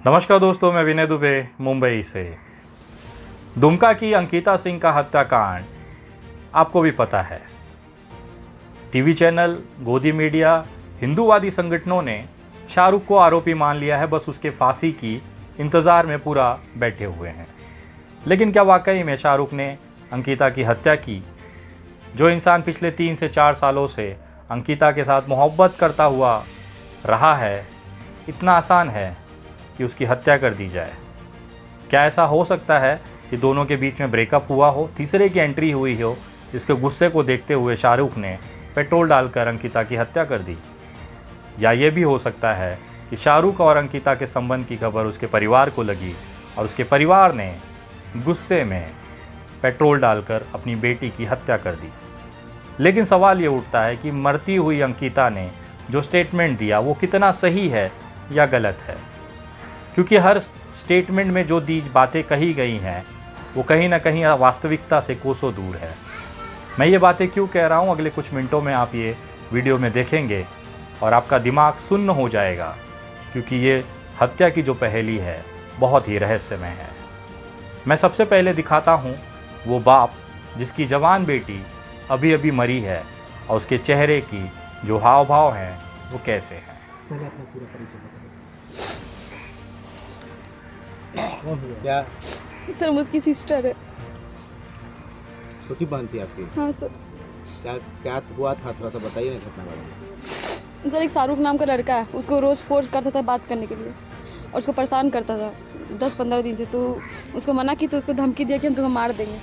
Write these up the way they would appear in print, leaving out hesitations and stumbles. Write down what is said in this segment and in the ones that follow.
नमस्कार दोस्तों, मैं विनय दुबे मुंबई से। दुमका की अंकिता सिंह का हत्याकांड आपको भी पता है। टीवी चैनल, गोदी मीडिया, हिंदूवादी संगठनों ने शाहरुख को आरोपी मान लिया है। बस उसके फांसी की इंतज़ार में पूरा बैठे हुए हैं। लेकिन क्या वाकई में शाहरुख ने अंकिता की हत्या की? जो इंसान पिछले 3 से 4 सालों से अंकिता के साथ मोहब्बत करता हुआ रहा है, इतना आसान है कि उसकी हत्या कर दी जाए? क्या ऐसा हो सकता है कि दोनों के बीच में ब्रेकअप हुआ हो, तीसरे की एंट्री हुई हो, इसके गुस्से को देखते हुए शाहरुख ने पेट्रोल डालकर अंकिता की हत्या कर दी? या ये भी हो सकता है कि शाहरुख और अंकिता के संबंध की खबर उसके परिवार को लगी और उसके परिवार ने गुस्से में पेट्रोल डालकर अपनी बेटी की हत्या कर दी। लेकिन सवाल ये उठता है कि मरती हुई अंकिता ने जो स्टेटमेंट दिया वो कितना सही है या गलत है, क्योंकि हर स्टेटमेंट में जो बातें कही गई हैं वो कहीं ना कहीं वास्तविकता से कोसों दूर है। मैं ये बातें क्यों कह रहा हूँ, अगले कुछ मिनटों में आप ये वीडियो में देखेंगे और आपका दिमाग सुन्न हो जाएगा, क्योंकि ये हत्या की जो पहेली है बहुत ही रहस्यमय है। मैं सबसे पहले दिखाता हूँ वो बाप जिसकी जवान बेटी अभी अभी मरी है और उसके चेहरे की जो हाव भाव हैं वो कैसे हैं। क्या सर, वो उसकी सिस्टर है। छोटी बहन थी आपकी? हाँ सर। क्या क्या हुआ था, थोड़ा सा बताइए ना घटना बारे में। सर, एक शाहरुख नाम का लड़का है, उसको रोज़ फोर्स करता था बात करने के लिए और उसको परेशान करता था 10-15 दिन से। तो उसको मना की तो उसको धमकी दिया कि हम तुम्हें मार देंगे।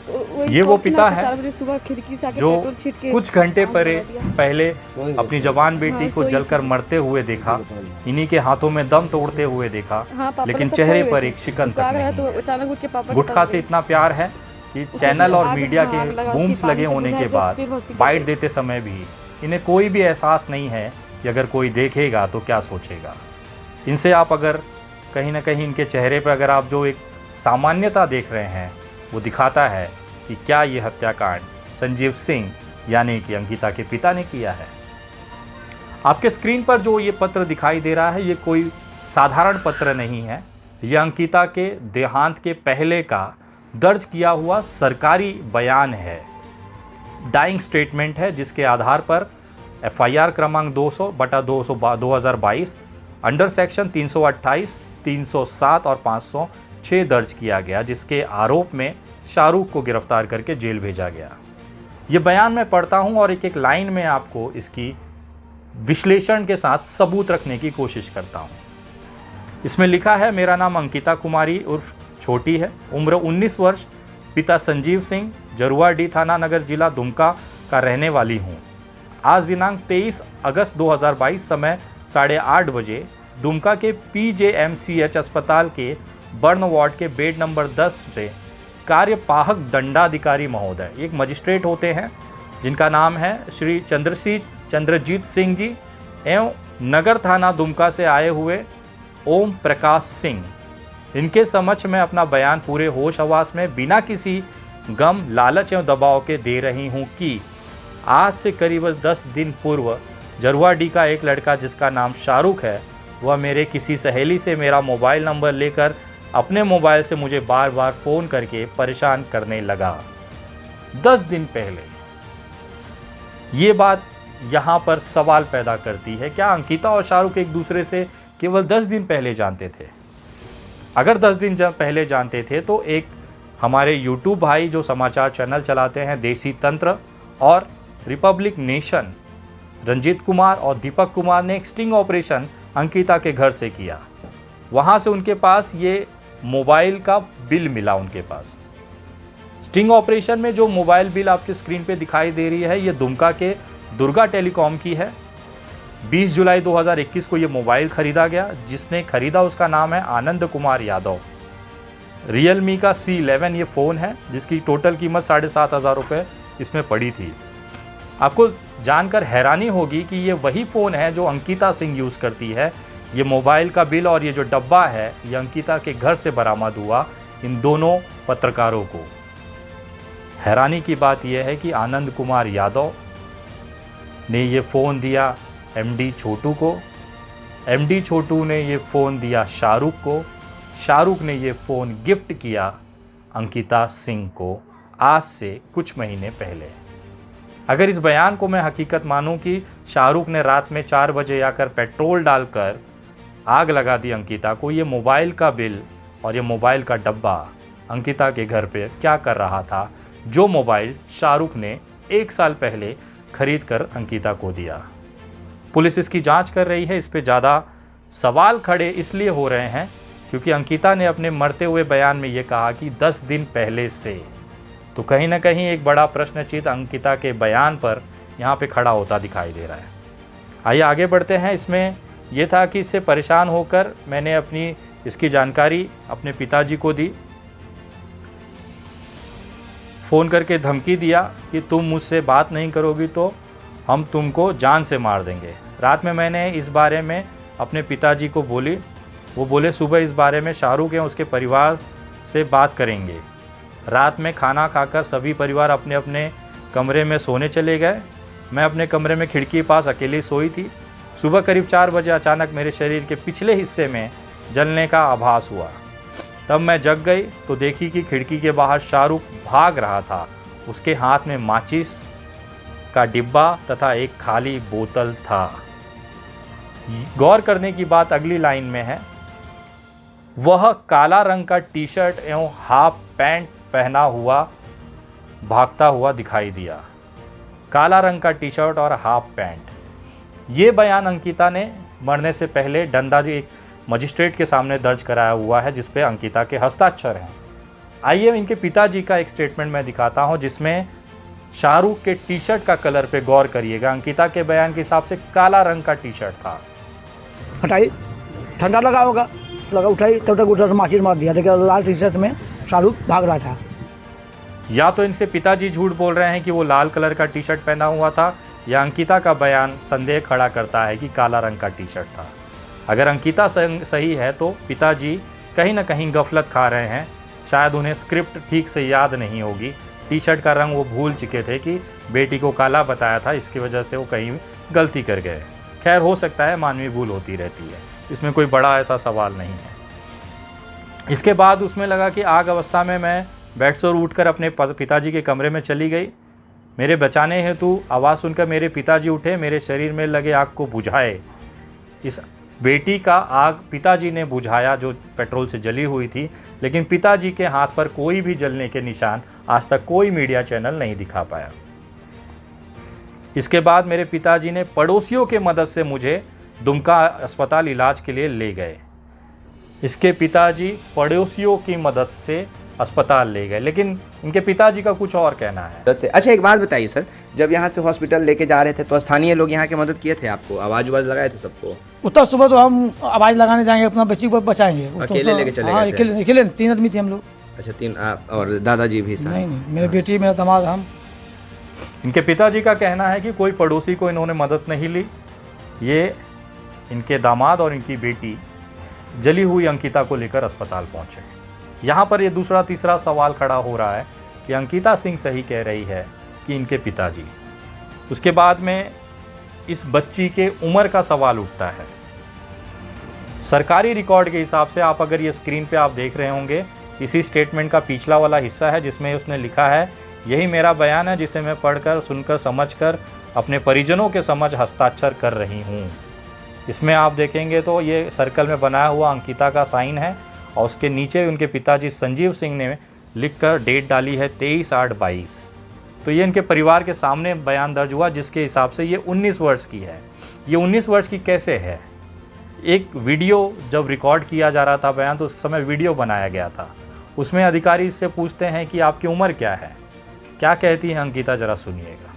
तो ये वो पिता है 4 बजे सुबह खिड़की से आके जो पेट्रोल छींट के कुछ घंटे पहले अपनी जवान बेटी को जलकर मरते हुए देखा, इन्हीं के हाथों में दम तोड़ते हुए देखा। लेकिन चेहरे पर एक शिकन तक नहीं। तो अचानक उठ के पापा गुटखा से इतना प्यार है कि चैनल और मीडिया के बूम्स लगे होने के बाद बाइट देते समय भी इन्हें कोई भी एहसास नहीं है कि अगर कोई देखेगा तो क्या सोचेगा। इनसे आप अगर कहीं ना कहीं इनके चेहरे पर अगर आप जो एक सामान्यता देख रहे हैं वो दिखाता है कि क्या ये हत्याकांड संजीव सिंह यानी कि अंकिता के पिता ने किया है। आपके स्क्रीन पर जो ये पत्र दिखाई दे रहा है ये कोई साधारण पत्र नहीं है। ये अंकिता के देहांत के पहले का दर्ज किया हुआ सरकारी बयान है, डाइंग स्टेटमेंट है, जिसके आधार पर एफआईआर क्रमांक 200/2022 अंडर सेक्शन 328, 307 और 506 दर्ज किया गया, जिसके आरोप में शाहरुख को गिरफ्तार करके जेल भेजा गया। ये बयान मैं पढ़ता हूं और एक एक लाइन में आपको इसकी विश्लेषण के साथ सबूत रखने की कोशिश करता हूं। इसमें लिखा है, मेरा नाम अंकिता कुमारी उर्फ छोटी है, उम्र 19 वर्ष, पिता संजीव सिंह, जरुआडीह थाना नगर जिला दुमका का रहने वाली हूँ। आज दिनांक 23 अगस्त 2022 समय 8:30 बजे दुमका के PJMCH अस्पताल के बर्न वार्ड के बेड नंबर 10 से कार्यपाहक दंडाधिकारी महोदय, एक मजिस्ट्रेट होते हैं जिनका नाम है श्री चंद्रजीत सिंह जी, एवं नगर थाना दुमका से आए हुए ओम प्रकाश सिंह, इनके समक्ष में अपना बयान पूरे होश हवास में बिना किसी गम, लालच एवं दबाव के दे रही हूँ कि आज से करीब 10 दिन पूर्व जरुआडीह का एक लड़का जिसका नाम शाहरुख है, वह मेरे किसी सहेली से मेरा मोबाइल नंबर लेकर अपने मोबाइल से मुझे बार बार फ़ोन करके परेशान करने लगा। 10 दिन पहले। ये बात यहाँ पर सवाल पैदा करती है, क्या अंकिता और शाहरुख एक दूसरे से केवल 10 दिन पहले जानते थे? अगर 10 दिन जब पहले जानते थे तो एक हमारे यूट्यूब भाई जो समाचार चैनल चलाते हैं देसी तंत्र और रिपब्लिक नेशन, रंजीत कुमार और दीपक कुमार ने एक स्टिंग ऑपरेशन अंकिता के घर से किया। वहाँ से उनके पास ये मोबाइल का बिल मिला। उनके पास स्टिंग ऑपरेशन में जो मोबाइल बिल आपकी स्क्रीन पे दिखाई दे रही है ये दुमका के दुर्गा टेलीकॉम की है। 20 जुलाई 2021 को ये मोबाइल खरीदा गया। जिसने खरीदा उसका नाम है आनंद कुमार यादव। रियलमी का C11 ये फ़ोन है जिसकी टोटल कीमत 7,500 रुपये इसमें पड़ी थी। आपको जानकर हैरानी होगी कि ये वही फ़ोन है जो अंकिता सिंह यूज़ करती है। ये मोबाइल का बिल और ये जो डब्बा है ये अंकिता के घर से बरामद हुआ इन दोनों पत्रकारों को। हैरानी की बात यह है कि आनंद कुमार यादव ने ये फ़ोन दिया MD छोटू को एमडी छोटू ने ये फ़ोन दिया शाहरुख को, शाहरुख ने ये फ़ोन गिफ्ट किया अंकिता सिंह को आज से कुछ महीने पहले। अगर इस बयान को मैं हकीकत मानूं कि शाहरुख ने रात में 4 बजे आकर पेट्रोल डालकर आग लगा दी अंकिता को, ये मोबाइल का बिल और ये मोबाइल का डब्बा अंकिता के घर पे क्या कर रहा था, जो मोबाइल शाहरुख ने 1 साल पहले खरीद कर अंकिता को दिया। पुलिस इसकी जांच कर रही है। इस पे ज़्यादा सवाल खड़े इसलिए हो रहे हैं क्योंकि अंकिता ने अपने मरते हुए बयान में ये कहा कि 10 दिन पहले से, तो कहीं ना कहीं एक बड़ा प्रश्न चिन्ह अंकिता के बयान पर यहाँ पे खड़ा होता दिखाई दे रहा है। आइए आगे बढ़ते हैं। इसमें यह था कि इससे परेशान होकर मैंने इसकी जानकारी अपने पिताजी को दी, फ़ोन करके धमकी दिया कि तुम मुझसे बात नहीं करोगी तो हम तुमको जान से मार देंगे। रात में मैंने इस बारे में अपने पिताजी को बोली, वो बोले सुबह इस बारे में शाहरुख या उसके परिवार से बात करेंगे। रात में खाना खाकर सभी परिवार अपने अपने कमरे में सोने चले गए। मैं अपने कमरे में खिड़की के पास अकेली सोई थी। सुबह करीब 4 बजे अचानक मेरे शरीर के पिछले हिस्से में जलने का आभास हुआ। तब मैं जग गई तो देखी कि खिड़की के बाहर शाहरुख भाग रहा था। उसके हाथ में माचिस का डिब्बा तथा एक खाली बोतल था। गौर करने की बात अगली लाइन में है। वह काला रंग का टी शर्ट एवं हाफ पैंट पहना हुआ भागता हुआ दिखाई दिया। काला रंग का टी शर्ट और हाफ पैंट। ये बयान अंकिता ने मरने से पहले डंडारी एक मजिस्ट्रेट के सामने दर्ज कराया हुआ है, जिसपे अंकिता के हस्ताक्षर हैं। आइए इनके पिताजी का एक स्टेटमेंट मैं दिखाता हूं, जिसमें शाहरुख के टी शर्ट का कलर पे गौर करिएगा। अंकिता के बयान के हिसाब से काला रंग का टी शर्ट था। हटाई, ठंडा लगा होगा, लगा उठाई, तब तक उधर माचिस मार दिया। लेकिन लाल टी शर्ट में शाहरुख भाग रहा था। या तो इनसे पिताजी झूठ बोल रहे हैं कि वो लाल कलर का टी शर्ट पहना हुआ था, या अंकिता का बयान संदेह खड़ा करता है कि काला रंग का टी शर्ट था। अगर अंकिता सही है तो पिताजी कहीं ना कहीं गफलत खा रहे हैं। शायद उन्हें स्क्रिप्ट ठीक से याद नहीं होगी। टी शर्ट का रंग वो भूल चुके थे कि बेटी को काला बताया था, इसकी वजह से वो कहीं गलती कर गए। खैर, हो सकता है, मानवीय भूल होती रहती है, इसमें कोई बड़ा ऐसा सवाल नहीं है। इसके बाद उसमें लगा कि आग अवस्था में मैं बेड से उठकर अपने पिताजी के कमरे में चली गई। मेरे बचाने हेतु आवाज़ सुनकर मेरे पिताजी उठे, मेरे शरीर में लगे आग को बुझाए। इस बेटी का आग पिताजी ने बुझाया जो पेट्रोल से जली हुई थी, लेकिन पिताजी के हाथ पर कोई भी जलने के निशान आज तक कोई मीडिया चैनल नहीं दिखा पाया। इसके बाद मेरे पिताजी ने पड़ोसियों के मदद से मुझे दुमका अस्पताल इलाज के लिए ले गए। इसके पिताजी पड़ोसियों की मदद से अस्पताल ले गए, लेकिन इनके पिताजी का कुछ और कहना है। अच्छा, एक बात बताइए सर, जब यहाँ से हॉस्पिटल लेके जा रहे थे तो स्थानीय लोग यहाँ की मदद किए थे आपको? आवाज लगाए थे सबको? उतना सुबह तो हम आवाज़ लगाने जाएंगे, अपना बच्ची को बचाएंगे। अकेले लेके चले गए थे? अकेले 3 आदमी थे हम लोग। अच्छा, 3 और दादाजी भी? नहीं, मेरे बेटी, मेरा दामाद, हम। इनके पिताजी का कहना है कि कोई पड़ोसी को इन्होंने मदद नहीं ली। ये इनके दामाद और इनकी बेटी जली हुई अंकिता को लेकर अस्पताल पहुंचे। यहाँ पर ये दूसरा तीसरा सवाल खड़ा हो रहा है कि अंकिता सिंह सही कह रही है कि इनके पिताजी। उसके बाद में इस बच्ची के उम्र का सवाल उठता है। सरकारी रिकॉर्ड के हिसाब से, आप अगर ये स्क्रीन पे आप देख रहे होंगे, इसी स्टेटमेंट का पिछला वाला हिस्सा है जिसमें उसने लिखा है, यही मेरा बयान है जिसे मैं पढ़कर, सुनकर, समझकर अपने परिजनों के समझ हस्ताक्षर कर रही हूँ। इसमें आप देखेंगे तो ये सर्कल में बनाया हुआ अंकिता का साइन है और उसके नीचे उनके पिताजी संजीव सिंह ने लिखकर डेट डाली है 23/8/22। तो ये इनके परिवार के सामने बयान दर्ज हुआ, जिसके हिसाब से ये 19 वर्ष की है। ये 19 वर्ष की कैसे है? एक वीडियो जब रिकॉर्ड किया जा रहा था बयान, तो उस समय वीडियो बनाया गया था। उसमें अधिकारी इससे पूछते हैं कि आपकी उम्र क्या है? क्या कहती है अंकिता, जरा सुनिएगा।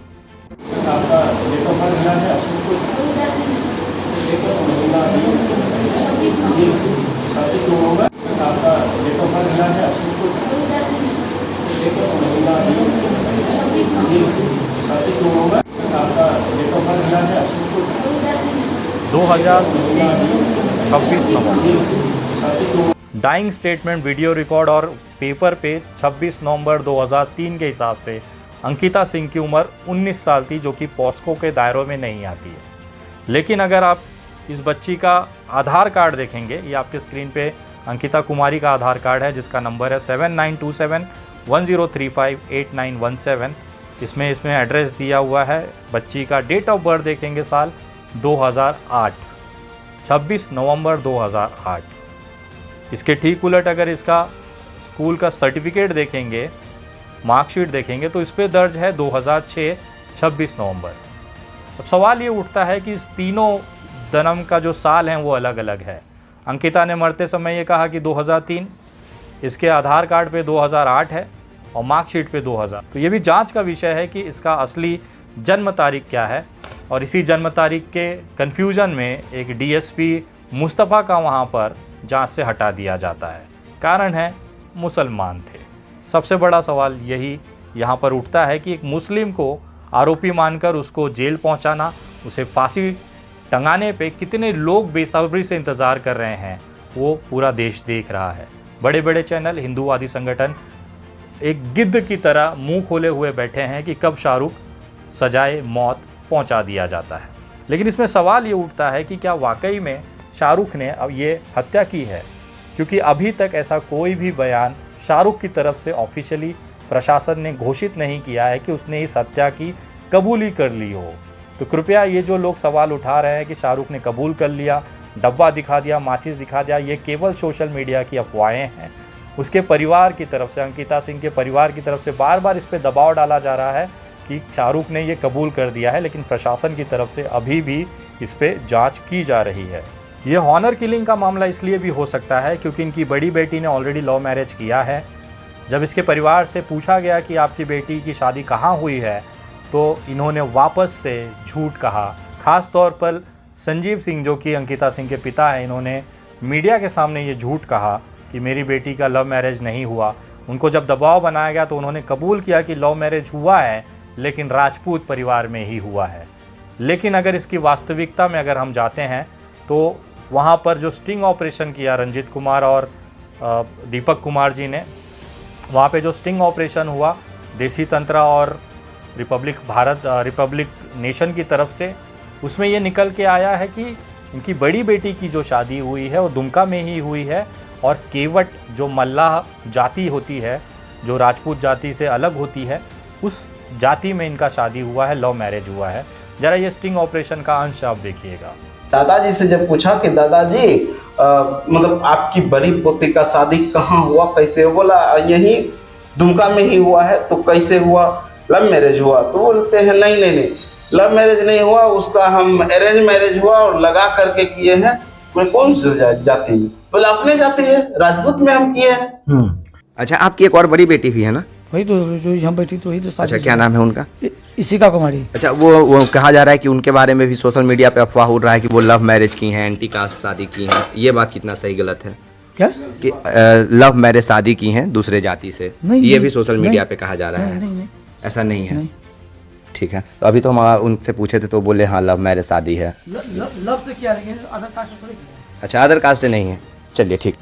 डाइंग स्टेटमेंट, वीडियो रिकॉर्ड और पेपर पे 26 नवंबर 2003 के हिसाब से अंकिता सिंह की उम्र 19 साल थी, जो कि पॉस्को के दायरों में नहीं आती है। लेकिन अगर आप इस बच्ची का आधार कार्ड देखेंगे, ये आपके स्क्रीन पे अंकिता कुमारी का आधार कार्ड है जिसका नंबर है 792710358917। इसमें एड्रेस दिया हुआ है। बच्ची का डेट ऑफ बर्थ देखेंगे साल 2008, 26 नवंबर 2008। इसके ठीक उलट अगर इसका स्कूल का सर्टिफिकेट देखेंगे, मार्कशीट देखेंगे तो इस पर दर्ज है 2006, 26 नवंबर। अब सवाल ये उठता है कि इस तीनों जन्म का जो साल है वो अलग अलग है। अंकिता ने मरते समय ये कहा कि 2003, इसके आधार कार्ड पे 2008 है और मार्कशीट पे 2000। तो ये भी जांच का विषय है कि इसका असली जन्म तारीख क्या है। और इसी जन्म तारीख के कन्फ्यूज़न में एक डीएसपी मुस्तफ़ा का वहाँ पर जांच से हटा दिया जाता है। कारण है मुसलमान थे। सबसे बड़ा सवाल यही यहाँ पर उठता है कि एक मुस्लिम को आरोपी मानकर उसको जेल पहुँचाना, उसे फांसी टंगाने पे कितने लोग बेसब्री से इंतज़ार कर रहे हैं, वो पूरा देश देख रहा है। बड़े बड़े चैनल, हिंदूवादी संगठन एक गिद्ध की तरह मुंह खोले हुए बैठे हैं कि कब शाहरुख सजाए मौत पहुंचा दिया जाता है। लेकिन इसमें सवाल ये उठता है कि क्या वाकई में शाहरुख ने अब ये हत्या की है, क्योंकि अभी तक ऐसा कोई भी बयान शाहरुख की तरफ से ऑफिशियली प्रशासन ने घोषित नहीं किया है कि उसने इस हत्या की कबूली कर ली हो। तो कृपया ये जो लोग सवाल उठा रहे हैं कि शाहरुख ने कबूल कर लिया, डब्बा दिखा दिया, माचिस दिखा दिया, ये केवल सोशल मीडिया की अफवाहें हैं। उसके परिवार की तरफ से, अंकिता सिंह के परिवार की तरफ से बार बार इस पर दबाव डाला जा रहा है कि शाहरुख ने ये कबूल कर दिया है, लेकिन प्रशासन की तरफ से अभी भी इस पर जांच की जा रही है। ये हॉनर किलिंग का मामला इसलिए भी हो सकता है क्योंकि इनकी बड़ी बेटी ने ऑलरेडी लव मैरिज किया है। जब इसके परिवार से पूछा गया कि आपकी बेटी की शादी कहाँ हुई है, तो इन्होंने वापस से झूठ कहा। ख़ास तौर पर संजीव सिंह जो कि अंकिता सिंह के पिता हैं, इन्होंने मीडिया के सामने ये झूठ कहा कि मेरी बेटी का लव मैरिज नहीं हुआ। उनको जब दबाव बनाया गया तो उन्होंने कबूल किया कि लव मैरिज हुआ है, लेकिन राजपूत परिवार में ही हुआ है। लेकिन अगर इसकी वास्तविकता में अगर हम जाते हैं तो वहाँ पर जो स्टिंग ऑपरेशन किया रंजीत कुमार और दीपक कुमार जी ने, वहाँ पे जो स्टिंग ऑपरेशन हुआ देसी तंत्रा और रिपब्लिक नेशन की तरफ से, उसमें ये निकल के आया है कि इनकी बड़ी बेटी की जो शादी हुई है वो दुमका में ही हुई है और केवट जो मल्लाह जाति होती है, जो राजपूत जाति से अलग होती है, उस जाति में इनका शादी हुआ है, लव मैरिज हुआ है। ज़रा ये स्टिंग ऑपरेशन का अंश आप देखिएगा। दादाजी से जब पूछा कि दादाजी मतलब आपकी बड़ी पोती का शादी कहाँ हुआ, कैसे हुआ, बोला यही दुमका में ही हुआ है। तो कैसे हुआ, लव मैरिज हुआ। तो बोलते हैं नहीं लव मैरिज नहीं हुआ, उसका हम अरेंज मैरिज हुआ और लगा करके किए हैं। मैं कौन सी जाति में, बोले अपने जाति है, राजपूत में हम किए हैं। अच्छा, आपकी एक और बड़ी बेटी भी है ना? वही तो जो यहाँ बैठी तो वही तो। अच्छा, क्या नाम है उनका? इशिका कुमारी। अच्छा, वो कहा जा रहा है कि उनके बारे में भी सोशल मीडिया पे अफवाह उड़ रहा है कि वो लव मैरिज की हैं, एंटी कास्ट शादी की हैं। ये बात कितना सही गलत है? क्या कि लव मैरिज शादी की हैं दूसरे जाति से, ये भी सोशल मीडिया पे कहा जा रहा है। नहीं, ऐसा नहीं है। ठीक है, तो अभी तो हम उनसे पूछे थे तो बोले हाँ लव मैरिज शादी है। लव से क्या है, अदर कास्ट से थोड़ी। अच्छा, अदर कास्ट से नहीं है। चलिए ठीक।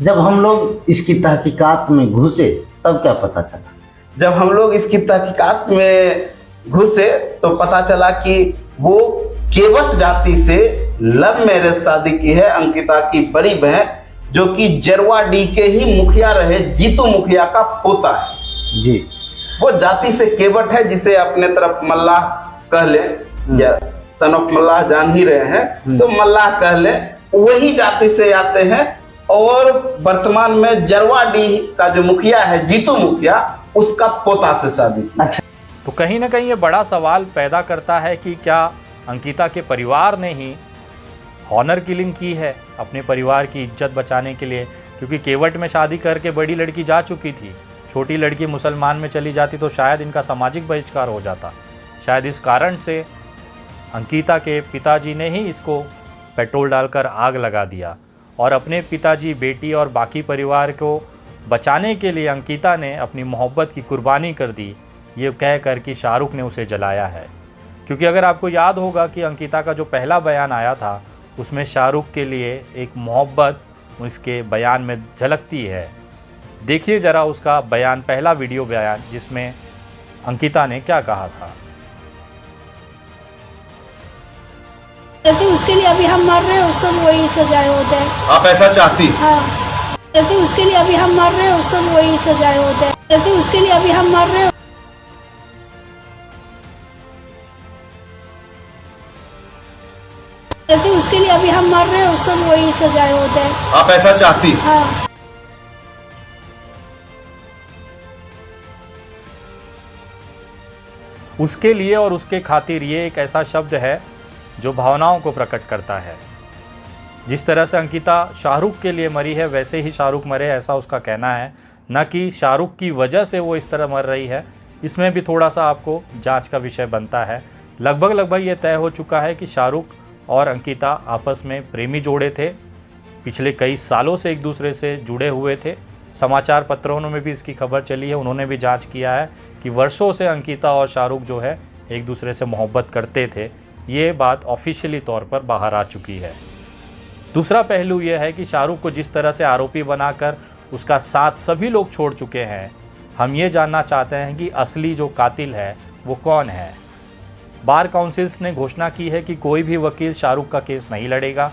जब हम लोग इसकी तहकीकात में घुसे तब क्या पता चला? जब हम लोग इसकी तहकीकात में घुसे तो पता चला कि वो केवट जाति से लव मैरिज शादी की है। अंकिता की बड़ी बहन जो कि जरवाडी के ही मुखिया रहे जीतू मुखिया का पोता है जी। वो जाति से केवट है, जिसे अपने तरफ मल्लाह कह ले या सन ऑफ मल्लाह जान ही रहे हैं, तो मल्लाह कह ले, वही जाति से आते हैं। और वर्तमान में जरवाडी का जो मुखिया है जीतू मुखिया, उसका पोता से शादी। अच्छा, तो कहीं ना कहीं ये बड़ा सवाल पैदा करता है कि क्या अंकिता के परिवार ने ही हॉनर किलिंग की है अपने परिवार की इज्जत बचाने के लिए, क्योंकि केवट में शादी करके बड़ी लड़की जा चुकी थी, छोटी लड़की मुसलमान में चली जाती तो शायद इनका सामाजिक बहिष्कार हो जाता। शायद इस कारण से अंकिता के पिताजी ने ही इसको पेट्रोल डालकर आग लगा दिया और अपने पिताजी, बेटी और बाकी परिवार को बचाने के लिए अंकिता ने अपनी मोहब्बत की कुर्बानी कर दी, ये कह कर कि शाहरुख ने उसे जलाया है। क्योंकि अगर आपको याद होगा कि अंकिता का जो पहला बयान आया था उसमें शाहरुख के लिए एक मोहब्बत उसके बयान में झलकती है। देखिए ज़रा उसका बयान, पहला वीडियो बयान जिसमें अंकिता ने क्या कहा था। जैसे जैसे उसके लिए अभी हम मर रहे हैं उसको भी वही सजा हो जाए। आप ऐसा चाहती? हाँ, जैसे उसके लिए अभी हम मर रहे हैं उसको भी वही सजा हो जाए। जैसे उसके लिए अभी हम मर रहे हैं जैसे उसके लिए अभी हम मर रहे हैं उसको भी वही सजा हो जाए। आप ऐसा चाहती? हाँ। उसके लिए और उसके खातिर ये एक ऐसा शब्द है जो भावनाओं को प्रकट करता है। जिस तरह से अंकिता शाहरुख के लिए मरी है वैसे ही शाहरुख मरे, ऐसा उसका कहना है, न कि शाहरुख की वजह से वो इस तरह मर रही है। इसमें भी थोड़ा सा आपको जांच का विषय बनता है। लगभग ये तय हो चुका है कि शाहरुख और अंकिता आपस में प्रेमी जोड़े थे, पिछले कई सालों से एक दूसरे से जुड़े हुए थे। समाचार पत्रों में भी इसकी खबर चली है, उन्होंने भी जांच किया है कि वर्षों से अंकिता और शाहरुख जो है एक दूसरे से मोहब्बत करते थे। ये बात ऑफिशियली तौर पर बाहर आ चुकी है। दूसरा पहलू यह है कि शाहरुख को जिस तरह से आरोपी बनाकर उसका साथ सभी लोग छोड़ चुके हैं, हम ये जानना चाहते हैं कि असली जो कातिल है वो कौन है। बार काउंसिल्स ने घोषणा की है कि कोई भी वकील शाहरुख का केस नहीं लड़ेगा।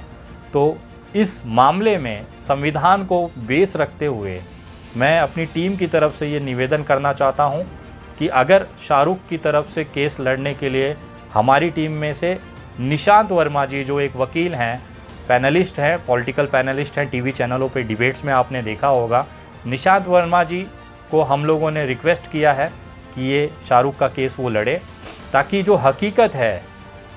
तो इस मामले में संविधान को बेस रखते हुए मैं अपनी टीम की तरफ से ये निवेदन करना चाहता हूँ कि अगर शाहरुख की तरफ से केस लड़ने के लिए हमारी टीम में से निशांत वर्मा जी, जो एक वकील हैं, पैनलिस्ट हैं, पॉलिटिकल पैनलिस्ट हैं, टीवी चैनलों पे डिबेट्स में आपने देखा होगा, निशांत वर्मा जी को हम लोगों ने रिक्वेस्ट किया है कि ये शाहरुख का केस वो लड़े, ताकि जो हकीकत है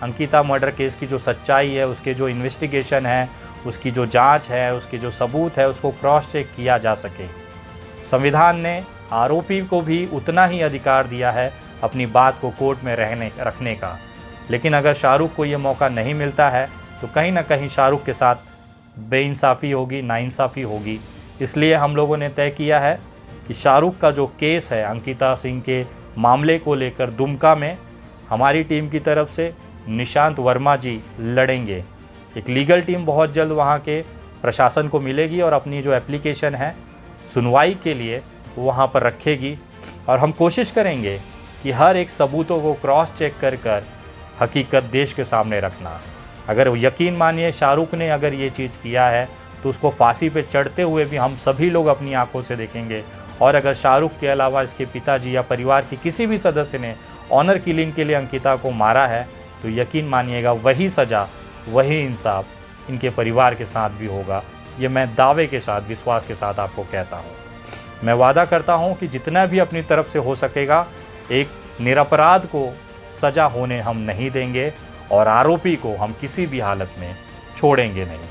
अंकिता मर्डर केस की, जो सच्चाई है, उसके जो इन्वेस्टिगेशन है, उसकी जो जांच है, उसके जो सबूत है, उसको क्रॉस चेक किया जा सके। संविधान ने आरोपी को भी उतना ही अधिकार दिया है अपनी बात को कोर्ट में रखने का। लेकिन अगर शाहरुख को ये मौका नहीं मिलता है तो कहीं ना कहीं शाहरुख के साथ बेइंसाफ़ी होगी, नाइंसाफ़ी होगी। इसलिए हम लोगों ने तय किया है कि शाहरुख का जो केस है अंकिता सिंह के मामले को लेकर दुमका में, हमारी टीम की तरफ से निशांत वर्मा जी लड़ेंगे। एक लीगल टीम बहुत जल्द वहाँ के प्रशासन को मिलेगी और अपनी जो एप्लीकेशन है सुनवाई के लिए वहाँ पर रखेगी। और हम कोशिश करेंगे कि हर एक सबूतों को क्रॉस चेक कर हकीकत देश के सामने रखना। अगर यकीन मानिए शाहरुख ने अगर ये चीज़ किया है तो उसको फांसी पे चढ़ते हुए भी हम सभी लोग अपनी आंखों से देखेंगे। और अगर शाहरुख के अलावा इसके पिताजी या परिवार के किसी भी सदस्य ने ऑनर किलिंग के लिए अंकिता को मारा है तो यकीन मानिएगा वही सज़ा, वही इंसाफ इनके परिवार के साथ भी होगा। ये मैं दावे के साथ, विश्वास के साथ आपको कहता हूँ। मैं वादा करता हूँ कि जितना भी अपनी तरफ से हो सकेगा एक निरपराध को सज़ा होने हम नहीं देंगे और आरोपी को हम किसी भी हालत में छोड़ेंगे नहीं।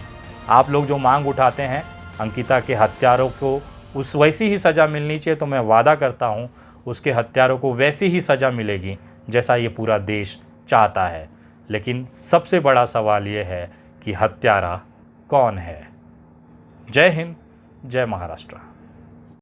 आप लोग जो मांग उठाते हैं अंकिता के हत्यारों को उस वैसी ही सज़ा मिलनी चाहिए, तो मैं वादा करता हूँ उसके हत्यारों को वैसी ही सज़ा मिलेगी जैसा ये पूरा देश चाहता है। लेकिन सबसे बड़ा सवाल ये है कि हत्यारा कौन है। जय हिंद, जय महाराष्ट्र।